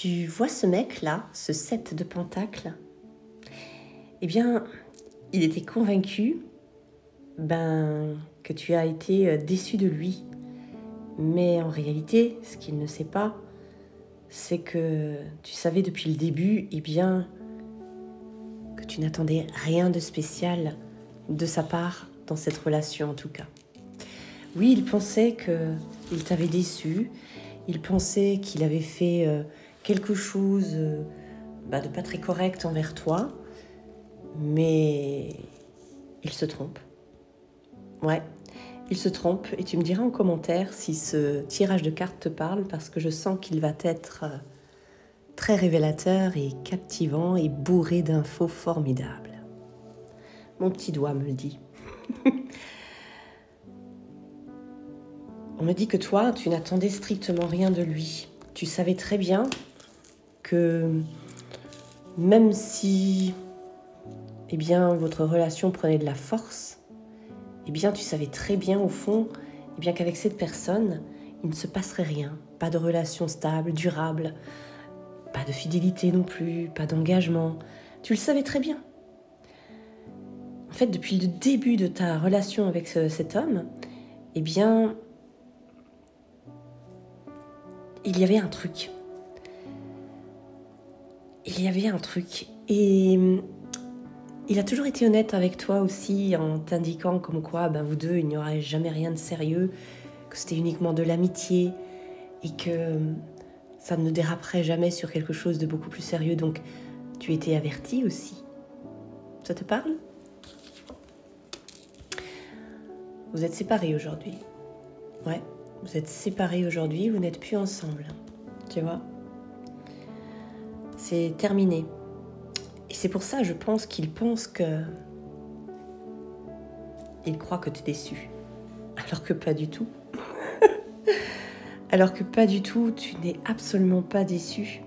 Tu vois ce mec-là, ce 7 de pentacles? Eh bien, il était convaincu que tu as été déçu de lui. Mais en réalité, ce qu'il ne sait pas, c'est que tu savais depuis le début, que tu n'attendais rien de spécial de sa part dans cette relation en tout cas. Oui, il pensait qu'il t'avait déçu, il pensait qu'il avait fait quelque chose de pas très correct envers toi, mais il se trompe. Ouais, il se trompe et tu me diras en commentaire si ce tirage de cartes te parle parce que je sens qu'il va être très révélateur et captivant et bourré d'infos formidables. Mon petit doigt me le dit. On me dit que toi, tu n'attendais strictement rien de lui. Tu savais très bien que même si votre relation prenait de la force, tu savais très bien au fond qu'avec cette personne, il ne se passerait rien. Pas de relation stable, durable, pas de fidélité non plus, pas d'engagement. Tu le savais très bien. En fait, depuis le début de ta relation avec cet homme, il y avait un truc. Il y avait un truc. Et il a toujours été honnête avec toi aussi en t'indiquant comme quoi, vous deux, il n'y aurait jamais rien de sérieux, que c'était uniquement de l'amitié et que ça ne déraperait jamais sur quelque chose de beaucoup plus sérieux. Donc, tu étais averti aussi. Ça te parle? Vous êtes séparés aujourd'hui. Ouais, vous êtes séparés aujourd'hui, vous n'êtes plus ensemble. Tu vois? C'est terminé. Et c'est pour ça, je pense qu'il pense que... Il croit que tu es déçu. Alors que pas du tout. Alors que pas du tout, tu n'es absolument pas déçu.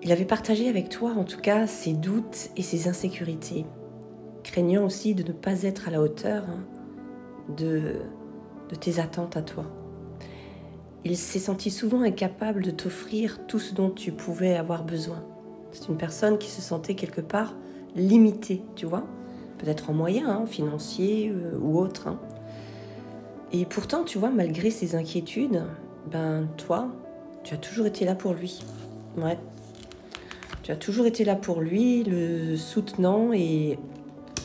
Il avait partagé avec toi, en tout cas, ses doutes et ses insécurités, craignant aussi de ne pas être à la hauteur de tes attentes à toi. Il s'est senti souvent incapable de t'offrir tout ce dont tu pouvais avoir besoin. C'est une personne qui se sentait quelque part limitée, tu vois, peut-être en moyens financiers ou autres. Et pourtant, tu vois, malgré ses inquiétudes, toi, tu as toujours été là pour lui. Ouais. Tu as toujours été là pour lui, le soutenant et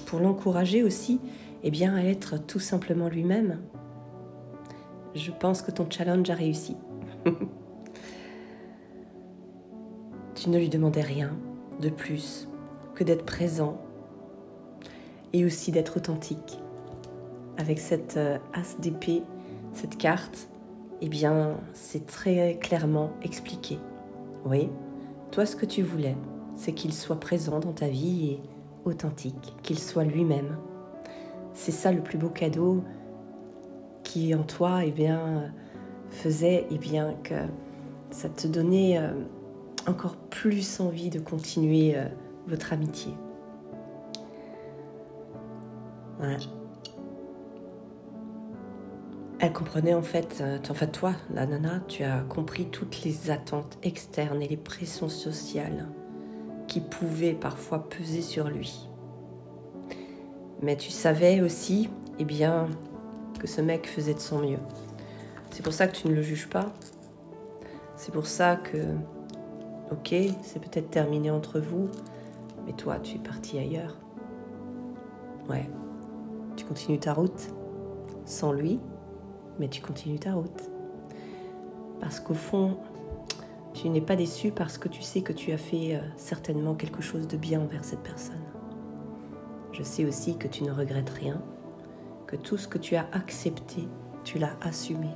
pour l'encourager aussi, à être tout simplement lui-même. Je pense que ton challenge a réussi. Tu ne lui demandais rien de plus que d'être présent et aussi d'être authentique. Avec cette as d'épée, cette carte, c'est très clairement expliqué. Oui, toi, ce que tu voulais, c'est qu'il soit présent dans ta vie et authentique, qu'il soit lui-même. C'est ça le plus beau cadeau qui, en toi, faisait que ça te donnait encore plus envie de continuer votre amitié. Ouais. Elle comprenait en fait, toi, la nana, tu as compris toutes les attentes externes et les pressions sociales qui pouvaient parfois peser sur lui. Mais tu savais aussi, que ce mec faisait de son mieux. C'est pour ça que tu ne le juges pas. C'est pour ça que, ok, c'est peut-être terminé entre vous, mais toi, tu es parti ailleurs. Ouais, tu continues ta route, sans lui, mais tu continues ta route. Parce qu'au fond, tu n'es pas déçu parce que tu sais que tu as fait certainement quelque chose de bien envers cette personne. Je sais aussi que tu ne regrettes rien, que tout ce que tu as accepté, tu l'as assumé.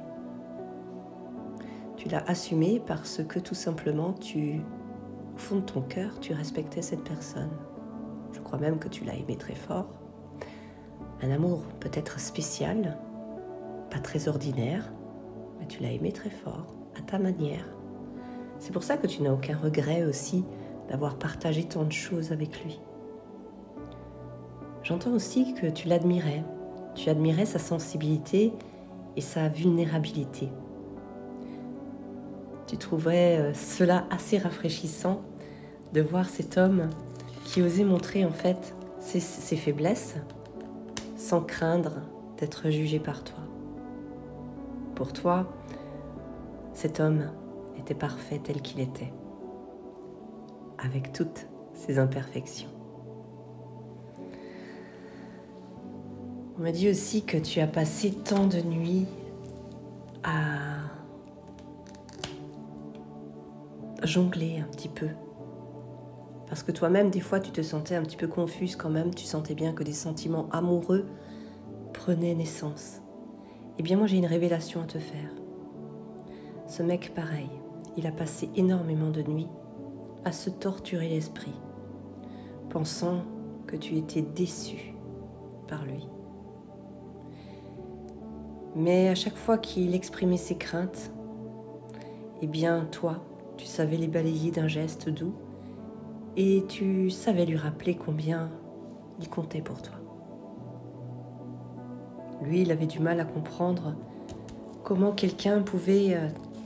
Tu l'as assumé parce que tout simplement, au fond de ton cœur, tu respectais cette personne. Je crois même que tu l'as aimée très fort. Un amour peut-être spécial, pas très ordinaire, mais tu l'as aimé très fort, à ta manière. C'est pour ça que tu n'as aucun regret aussi d'avoir partagé tant de choses avec lui. J'entends aussi que tu l'admirais. Tu admirais sa sensibilité et sa vulnérabilité. tu trouverais cela assez rafraîchissant de voir cet homme qui osait montrer en fait ses faiblesses sans craindre d'être jugé par toi. Pour toi, cet homme était parfait tel qu'il était, avec toutes ses imperfections. On m'a dit aussi que tu as passé tant de nuits à jongler un petit peu. Parce que toi-même, des fois, tu te sentais un petit peu confuse quand même. Tu sentais bien que des sentiments amoureux prenaient naissance. Eh bien, moi, j'ai une révélation à te faire. Ce mec, pareil, il a passé énormément de nuits à se torturer l'esprit, pensant que tu étais déçu par lui. Mais à chaque fois qu'il exprimait ses craintes, eh bien, toi, tu savais les balayer d'un geste doux et tu savais lui rappeler combien il comptait pour toi. Lui, il avait du mal à comprendre comment quelqu'un pouvait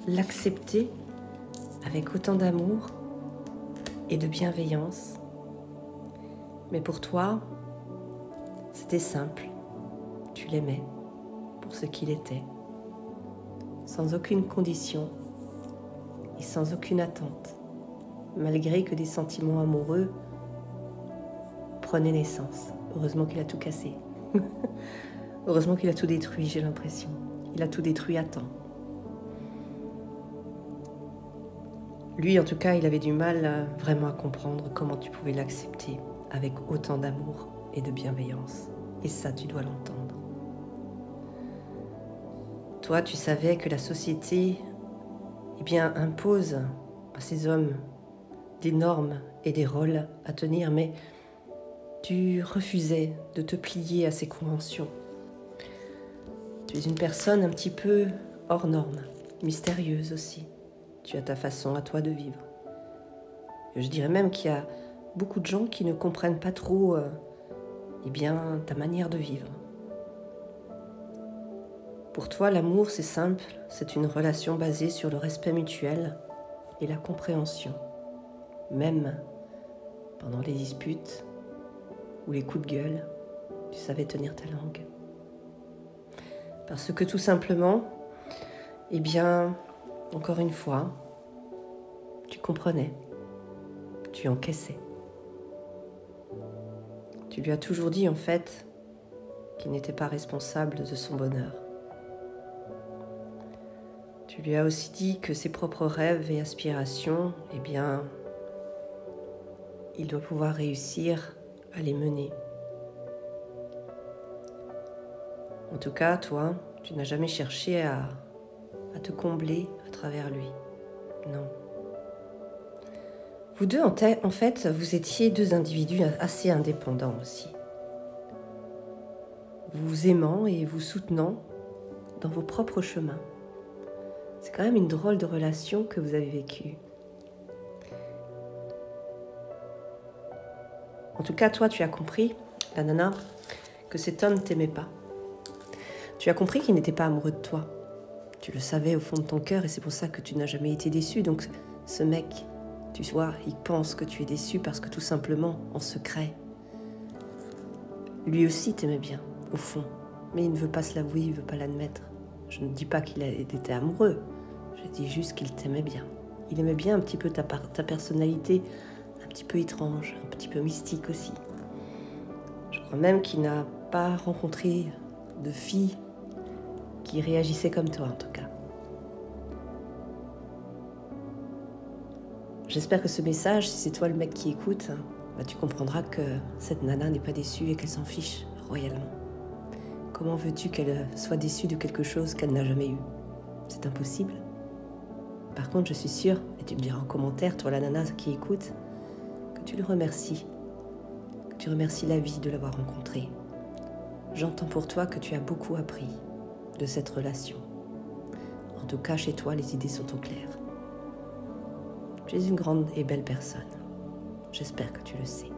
l'accepter avec autant d'amour et de bienveillance. Mais pour toi, c'était simple. Tu l'aimais pour ce qu'il était, sans aucune condition et sans aucune attente, malgré que des sentiments amoureux prenaient naissance. Heureusement qu'il a tout cassé. Heureusement qu'il a tout détruit, j'ai l'impression. Il a tout détruit à temps. Lui, en tout cas, il avait du mal vraiment à comprendre comment tu pouvais l'accepter avec autant d'amour et de bienveillance. Et ça, tu dois l'entendre. Toi, tu savais que la société, impose à ces hommes des normes et des rôles à tenir, mais tu refusais de te plier à ces conventions. Tu es une personne un petit peu hors norme, mystérieuse aussi. Tu as ta façon à toi de vivre. Je dirais même qu'il y a beaucoup de gens qui ne comprennent pas trop ta manière de vivre. Pour toi, l'amour, c'est simple, c'est une relation basée sur le respect mutuel et la compréhension, même pendant les disputes ou les coups de gueule, tu savais tenir ta langue. Parce que tout simplement, encore une fois, tu comprenais, tu encaissais. Tu lui as toujours dit en fait qu'il n'était pas responsable de son bonheur. Tu lui as aussi dit que ses propres rêves et aspirations, il doit pouvoir réussir à les mener. En tout cas, toi, tu n'as jamais cherché à te combler à travers lui. Non. Vous deux, en fait, vous étiez deux individus assez indépendants aussi. Vous aimant et vous soutenant dans vos propres chemins. C'est quand même une drôle de relation que vous avez vécue. En tout cas, toi, tu as compris, la nana, que cet homme ne t'aimait pas. Tu as compris qu'il n'était pas amoureux de toi. Tu le savais au fond de ton cœur et c'est pour ça que tu n'as jamais été déçu. Donc, ce mec, tu vois, il pense que tu es déçu parce que tout simplement, en secret, lui aussi t'aimait bien, au fond. Mais il ne veut pas se l'avouer, il ne veut pas l'admettre. Je ne dis pas qu'il était amoureux, je dis juste qu'il t'aimait bien. Il aimait bien un petit peu ta personnalité, un petit peu étrange, un petit peu mystique aussi. Je crois même qu'il n'a pas rencontré de fille qui réagissait comme toi, en tout cas. J'espère que ce message, si c'est toi le mec qui écoute, tu comprendras que cette nana n'est pas déçue et qu'elle s'en fiche royalement. Comment veux-tu qu'elle soit déçue de quelque chose qu'elle n'a jamais eu? C'est impossible. Par contre, je suis sûre, et tu me diras en commentaire, toi la nana qui écoute, que tu le remercies. Que tu remercies la vie de l'avoir rencontré. J'entends pour toi que tu as beaucoup appris de cette relation. En tout cas, chez toi, les idées sont au clair. Tu es une grande et belle personne. J'espère que tu le sais.